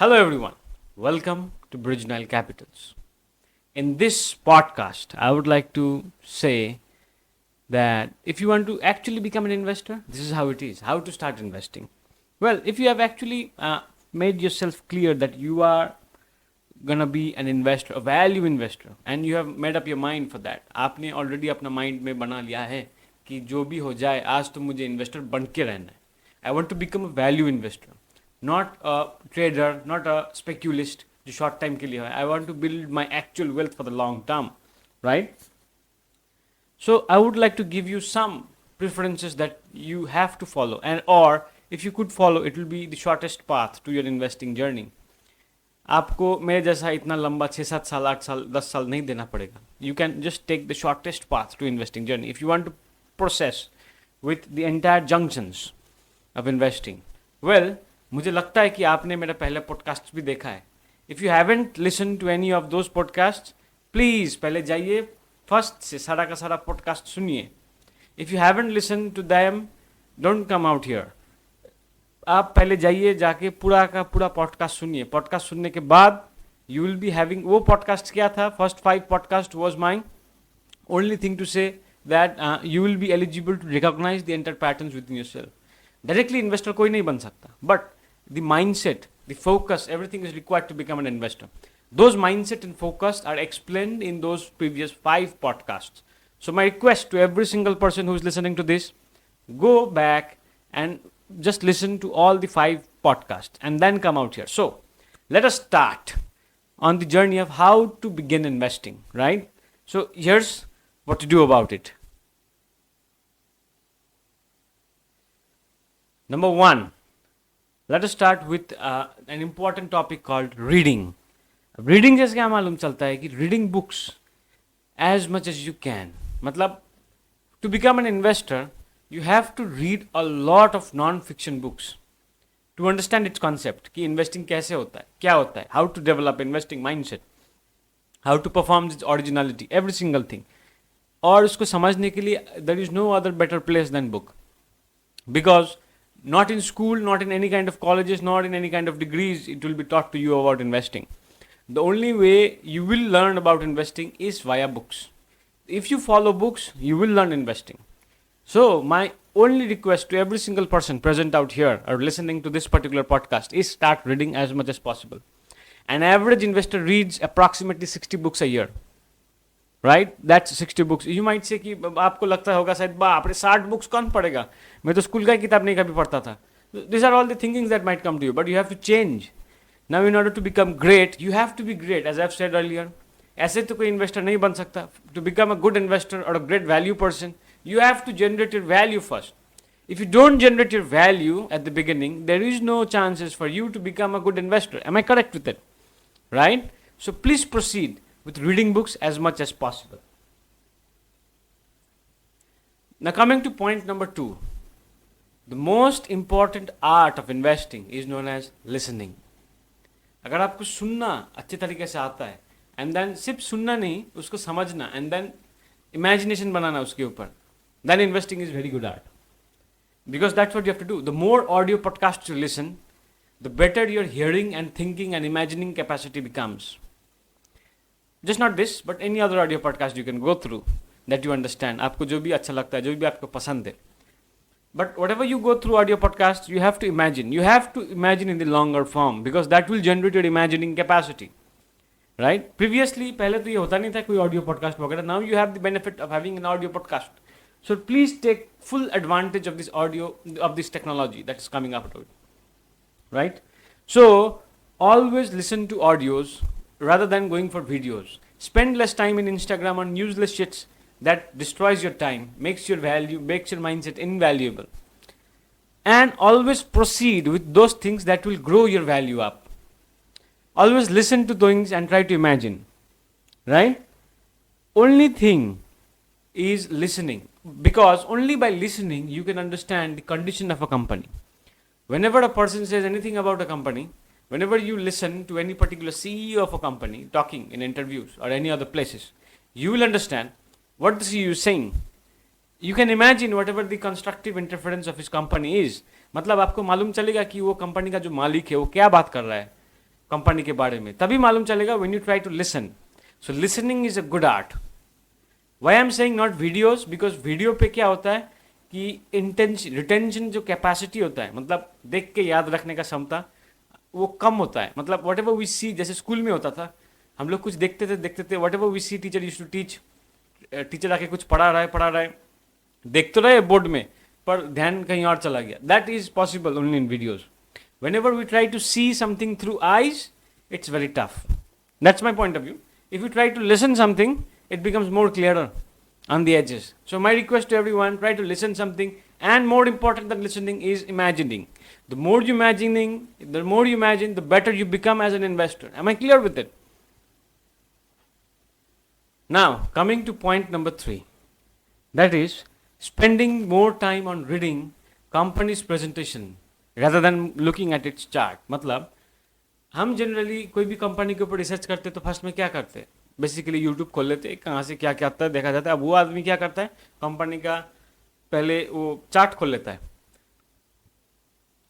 Hello, everyone. Welcome to Bridge Nile Capitals. In this podcast, I would like to say that if you want to actually become an investor, this is how it is, how to start investing. Well, if you have actually made yourself clear that you are gonna be an investor, a value investor, and you have made up your mind for that, आपने already अपना mind में बना लिया है कि जो भी हो जाए आज तो मुझे investor बन के रहना है. I want to become a value investor, not a trader, not a speculist जो short time के लिए है. I want to build my actual wealth for the long term, right? So I would like to give you some preferences that you have to follow, and or if you could follow, it will be the shortest path to your investing journey. आपको मेरे जैसा इतना लंबा 6-7 साल 8 साल 10 साल नहीं देना पड़ेगा. You can just take the shortest path to investing journey if you want to process with the entire junctions of investing. Well, मुझे लगता है कि आपने मेरा पहला पॉडकास्ट भी देखा है. If you haven't listen to any of those podcast, please पहले जाइए फर्स्ट से सारा का सारा पॉडकास्ट सुनिए. If you haven't listen to them, don't come out here. आप पहले जाइए, जाके पूरा का पूरा पॉडकास्ट सुनिए. पॉडकास्ट सुनने के बाद यू विल बी हैविंग, वो पॉडकास्ट क्या था, first 5 podcast was my only thing to say that you will be eligible to recognise the enter patterns with in yourself. Directly investor कोई नहीं बन सकता, but the mindset, the focus, everything is required to become an investor. Those mindset and focus are explained in those previous 5 podcasts. So my request to every single person who is listening to this, go back and just listen to all the 5 podcasts and then come out here. So let us start on the journey of how to begin investing, right? So here's what to do about it. Number 1, let us start with an important topic called reading. अब reading जैसे क्या मालूम चलता है कि reading books as much as you can. मतलब to become an investor you have to read a lot of non fiction books to understand its concept कि investing कैसे होता है, क्या होता है, how to develop investing mindset, how to perform this originality, every single thing. और उसको समझने के लिए there is no other better place then book, because not in school, not in any kind of colleges, not in any kind of degrees it will be taught to you about investing. The only way you will learn about investing is via books. If you follow books, you will learn investing. So my only request to every single person present out here or listening to this particular podcast is start reading as much as possible. An average investor reads approximately 60 books a year. Right? That's 60 books. You might say कि आपको लगता होगा शायद बाप रे 60 books कौन पढ़ेगा, मैं तो स्कूल का किताब नहीं कभी पढ़ता था. These are all the thinkings that might come to you, but you have to change. Now in order to become great, you have to be great, as I've said earlier. ऐसे तो कोई investor नहीं बन सकता. To become a good investor or a great value person, you have to generate your value first. If you don't generate your value at the beginning, there is no chances for you to become a good investor. Am I correct with it? Right? So please proceed with reading books as much as possible. Now coming to point number 2, the most important art of investing is known as listening. अगर आपको सुनना अच्छे तरीके से आता है, and then सिर्फ सुनना नहीं, उसको समझना, एंड देन इमेजिनेशन बनाना उसके ऊपर, then investing is very good art, because that's what you have to do. The more audio podcast you listen, the better your hearing and thinking and imagining capacity becomes. Just not this, but any other audio podcast you can go through that you understand. आपको जो भी अच्छा लगता है, जो भी आपको पसंद है. But whatever you go through audio podcast, you have to imagine. You have to imagine in the longer form because that will generate your imagining capacity. Right? Previously, पहले तो ये होता नहीं था कोई audio podcast वगैरह. Now you have the benefit of having an audio podcast. So please take full advantage of this audio, of this technology that is coming up to it. Right? So always listen to audios rather than going for videos. Spend less time in Instagram on useless shits that destroys your time, makes your value, makes your mindset invaluable. And always proceed with those things that will grow your value up. Always listen to things and try to imagine. Right? Only thing is listening, because only by listening you can understand the condition of a company. Whenever a person says anything about a company, whenever you listen to any particular CEO of a company talking in interviews or any other places, you will understand what the CEO is saying. You can imagine whatever the constructive interference of his company is. मतलब आपको मालूम चलेगा कि वो company का जो मालिक है वो क्या बात कर रहा है. कंपनी के बारे में, तभी मालूम चलेगा when you try to listen. So listening is a good art. Why I am saying not videos, because video पे क्या होता है कि इंटेंशन रिटेंशन जो कैपेसिटी होता है, मतलब देख के याद रखने का क्षमता वो कम होता है. मतलब वट एवर वी सी, जैसे स्कूल में होता था, हम लोग कुछ देखते थे whatever we see teacher used to teach, teacher आके कुछ पढ़ा रहा है, देख तो रहे बोर्ड में पर ध्यान कहीं और चला गया. That is possible only in videos. whenever we try to see something through eyes, it's very tough. That's my point of view. If you try to listen something, it becomes more clearer on the edges. So my request to everyone, try to listen something, and more important than listening is imagining. The more you imagine, the better you become as an investor. Am I clear with it? Now, coming to point number 3, that is spending more time on reading company's presentation rather than looking at its chart. मतलब हम generally कोई भी company के ऊपर research करते तो first में क्या करते हैं, बेसिकली यूट्यूब खोल लेते हैं, कहाँ से क्या क्या आता है देखा जाता है. अब वो आदमी क्या करता है, कंपनी का पहले वो चार्ट खोल लेता है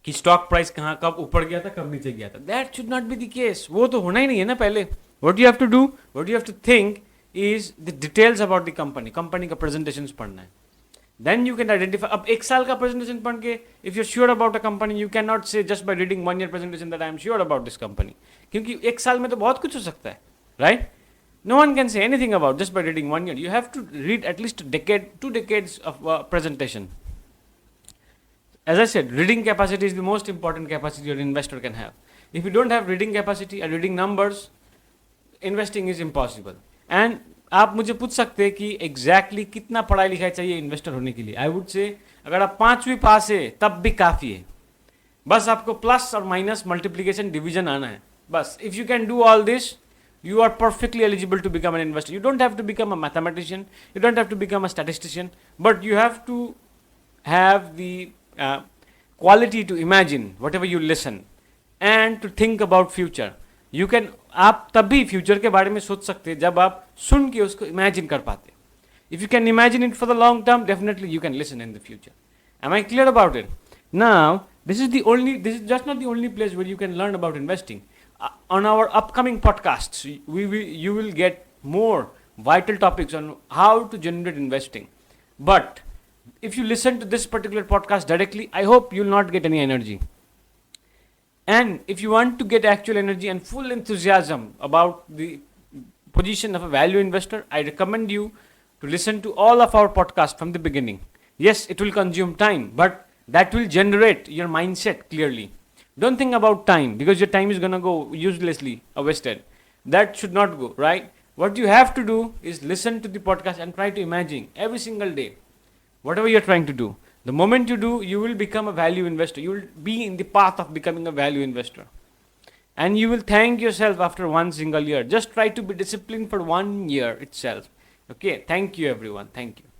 कि स्टॉक प्राइस कहाँ कब ऊपर गया था कब नीचे गया था. That should not be the case. वो तो होना ही नहीं है ना. पहले what you have to do, what you have to think is the details about the company. Company का प्रेजेंटेशन पढ़ना है. Then you can identify. अब एक साल का presentation पढ़ के if you're sure about a company, you cannot say just by reading 1 year presentation that I am sure about this company. क्योंकि एक साल में तो बहुत कुछ हो सकता है, right? No one can say anything about just by reading 1 year. You have to read at least a decade, 2 decades of presentation. As I said, reading capacity is the most important capacity your investor can have. If you don't have reading capacity and reading numbers, investing is impossible. And आप मुझे पूछ सकते हैं कि exactly कितना पढ़ाई लिखाई चाहिए इन्वेस्टर होने के लिए. आई वुड से अगर आप 5वीं पास है तब भी काफ़ी है. बस आपको प्लस और माइनस मल्टीप्लीकेशन डिवीजन आना है बस. If you can do all this, you are perfectly eligible to become an investor. You don't have to become a mathematician, you don't have to become a statistician, but you have to have the quality to imagine whatever you listen and to think about future. You can, आप तभी future के बारे में सोच सकते हैं जब आप सुन के उसको इमेजिन कर पाते. If you can imagine it for the long term, definitely you can listen in the future. Am I clear about it? Now, this is just not the only place where you can learn about investing. On our upcoming podcasts, you will get more vital topics on how to generate investing. But if you listen to this particular podcast directly, I hope you'll not get any energy. And if you want to get actual energy and full enthusiasm about the position of a value investor, I recommend you to listen to all of our podcasts from the beginning. Yes, it will consume time, but that will generate your mindset clearly. Don't think about time because your time is going to go uselessly or wasted. That should not go, right? What you have to do is listen to the podcast and try to imagine every single day whatever you're trying to do. The moment you do, you will become a value investor. You will be in the path of becoming a value investor. And you will thank yourself after one single year. Just try to be disciplined for 1 year itself. Okay, thank you everyone. Thank you.